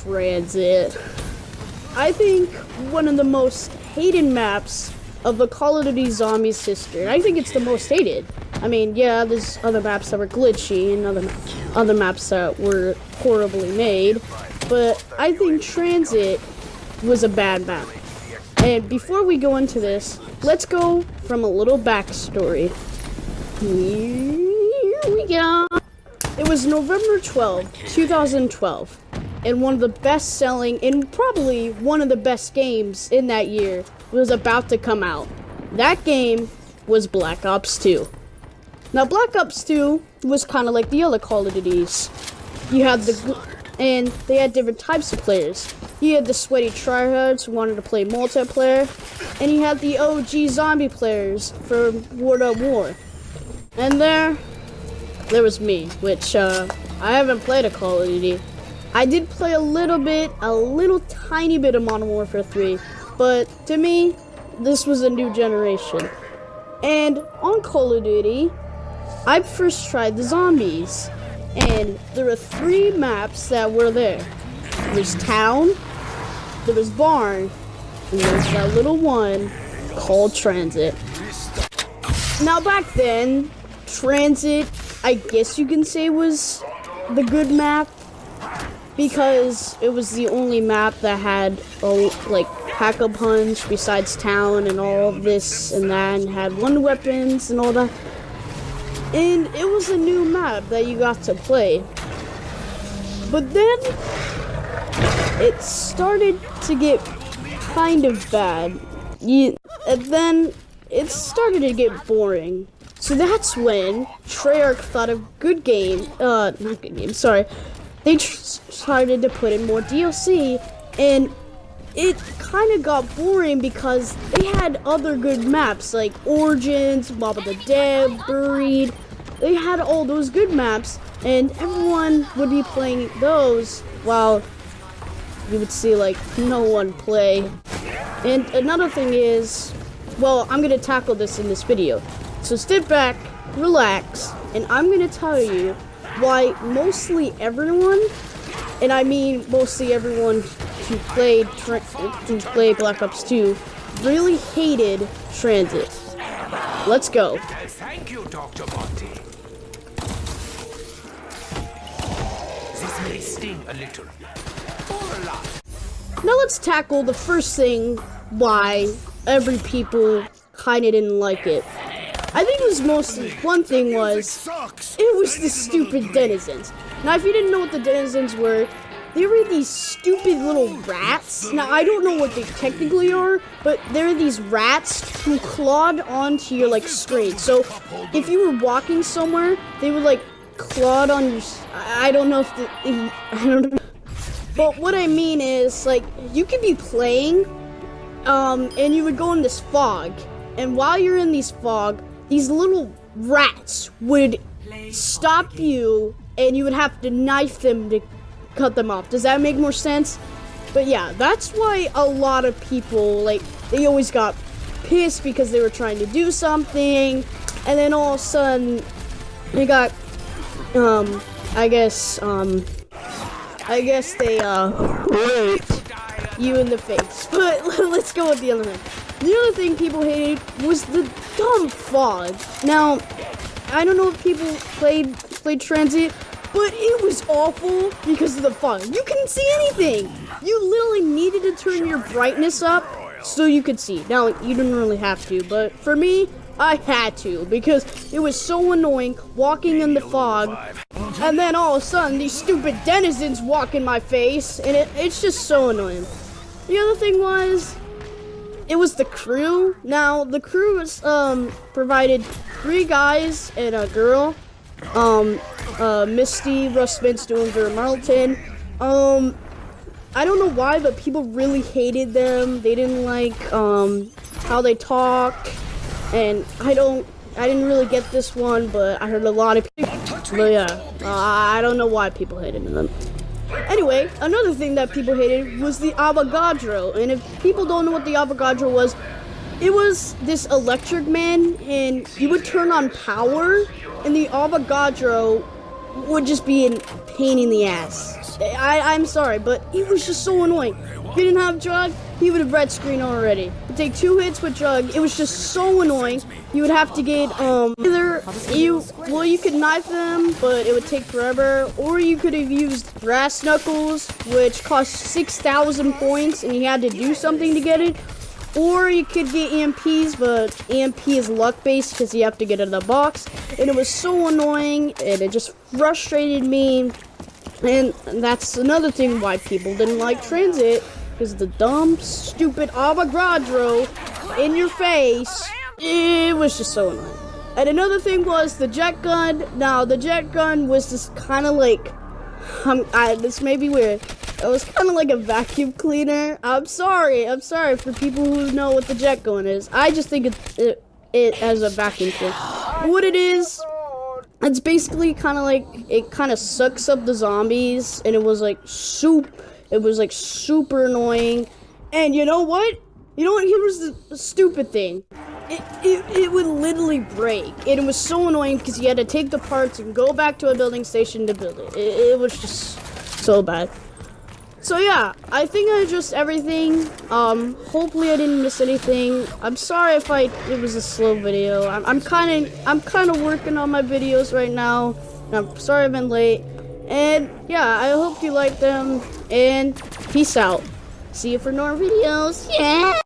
Transit. I think one of the most hated maps of the Call of Duty Zombies history. I think it's the most hated. I mean, yeah, there's other maps that were glitchy and other maps that were horribly made, but I think Transit was a bad map. And before we go into this, let's go from a little backstory. Here we go. It was November 12, 2012, and one of the best-selling and probably one of the best games in that year was about to come out. That game was Black Ops 2. Now, Black Ops 2 was kind of like the other Call of Duties. And they had different types of players. You had the sweaty tryhards who wanted to play multiplayer, and you had the OG zombie players for War. And there was me, which I haven't played a Call of Duty. I did play a little tiny bit of Modern Warfare 3, but to me, this was a new generation. And on Call of Duty, I first tried the zombies, and there were 3 maps that were there. There was Town, there was Barn, and there was that little one called Transit. Now back then, Transit, I guess you can say, was the good map, because it was the only map that had Pack-a-Punch besides Town and all of this and that, and had one weapons and all that. And it was a new map that you got to play. But then it started to get kind of bad. And then it started to get boring. So that's when Treyarch thought of they started to put in more DLC, and it kind of got boring because they had other good maps like Origins, Mob of the Dead, Buried. They had all those good maps, and everyone would be playing those while you would see like no one play. And another thing is, well, I'm gonna tackle this in this video. So sit back, relax, and I'm gonna tell you why mostly everyone, and I mean mostly everyone who played Black Ops 2, really hated Transit. Let's go. Thank you, Dr. Monty. This may sting a little, or a lot. Now let's tackle the first thing why every people kinda didn't like it. I think it was mostly, one thing was, it was the stupid denizens. Now if you didn't know what the denizens were, they were these stupid little rats. Now I don't know what they technically are, but they're these rats who clawed onto your screen. So if you were walking somewhere, they would clawed on your, I don't know. But what I mean is, you could be playing, and you would go in this fog, and while you're in these fog, these little rats would stop you, and you would have to knife them to cut them off. Does that make more sense? But yeah, that's why a lot of people, they always got pissed because they were trying to do something, and then all of a sudden, they got, I guess they, raped you in the face. But let's go with the other thing. The other thing people hated was the dumb fog. Now, I don't know if people played Transit, but it was awful because of the fog. You couldn't see anything. You literally needed to turn your brightness up so you could see. Now, you didn't really have to, but for me, I had to because it was so annoying walking in the fog, and then all of a sudden, these stupid denizens walk in my face, and it's just so annoying. The other thing was, it was the crew. Now, the crew was, provided 3 guys and a girl. Misty, Russ Spence, and Vera Marlton. I don't know why, but people really hated them. They didn't like, how they talk. And I didn't really get this one, but I heard a lot of people. But yeah, I don't know why people hated them. Anyway, another thing that people hated was the Avogadro. And if people don't know what the Avogadro was, it was this electric man, and you would turn on power, and the Avogadro would just be a pain in the ass. I'm sorry, but it was just so annoying. If he didn't have Jug, he would have red screen already. It'd take 2 hits with Jug. It was just so annoying. You would have to get you could knife them, but it would take forever, or you could have used Brass Knuckles, which cost 6,000 points, and you had to do something to get it. Or you could get EMPs, but EMP is luck-based because you have to get it in the box. And it was so annoying, and it just frustrated me. And that's another thing why people didn't like Transit, because the dumb, stupid Avogadro in your face. It was just so annoying. And another thing was the jet gun. Now, the jet gun was just kind of like, this may be weird. It was kind of like a vacuum cleaner. I'm sorry for people who know what the jet gun is. I just think it as a vacuum cleaner. What it is, it's basically kind of like, it kind of sucks up the zombies, and it was like super annoying. And you know what? Here was the stupid thing. It would literally break, and it was so annoying because you had to take the parts and go back to a building station to build it. It was just so bad. So yeah, I think I addressed everything. Hopefully I didn't miss anything. I'm sorry if it was a slow video. I'm kind of working on my videos right now. And I'm sorry I've been late. And yeah, I hope you liked them. And peace out. See you for more videos. Yeah.